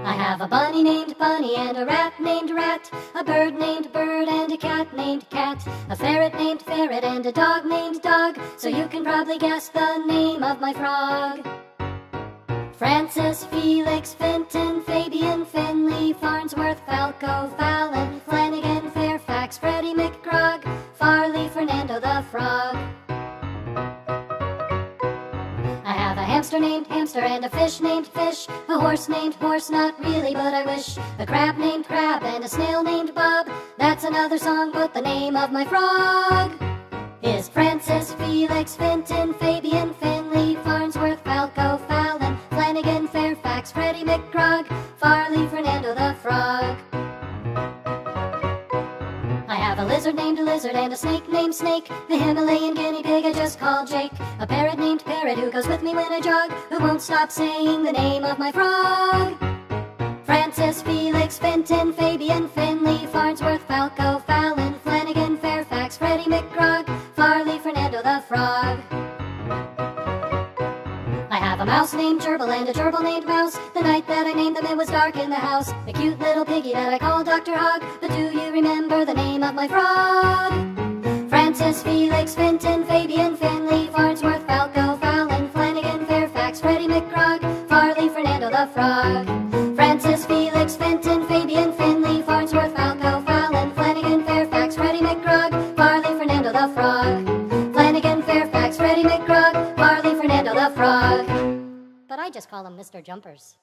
I have a bunny named Bunny and a rat named Rat, a bird named Bird and a cat named Cat, a ferret named Ferret and a dog named Dog, so you can probably guess the name of my frog. Francis, Felix, Fenton, Fabian, Finley, Farnsworth, Falco, Fallon, Flanagan, Fairfax, Freddie McGrog, Farley, Fernando the Frog. I have a hamster named Hamster and a fish named Fish, a horse named Horse, not really but I wish, a crab named Crab and a snail named Bob. That's another song, but the name of my frog is Francis, Felix, Fenton, Fabian, Finley, Farnsworth, Falco, Fallon, Flanagan, Fairfax, Freddie McGrog, Farley, Fernando the Frog. I have a lizard named Lizard and a snake named Snake, the Himalayan guinea pig I just called Jake, a parrot named Parrot who goes with me when I jog, who won't stop saying the name of my frog. Francis, Felix, Fenton, Fabian, Finley, Farnsworth, Falco, Fallon, Flanagan, Fairfax, Freddie McGrog, Farley, Fernando the Frog. I have a mouse named Gerbil and a gerbil named Mouse. The night that I named them it was dark in the house. A cute little piggy that I called Dr. Hog. But do you remember the name of my frog? Francis, Felix, Fenton, Fabian, Finley, Farnsworth, Falco, Fallon, Flanagan, Fairfax, Freddie McGrog, Farley, Fernando the Frog. Francis, Felix, Fenton, Fabian, Finley, Farnsworth, Falco, Fallon, Flanagan, Fairfax, Freddie McGrog, Farley, Fernando the Frog. Flanagan, Fairfax, Freddie McGrog, Farley, Fernando the Frog. But I just call them Mr. Jumpers.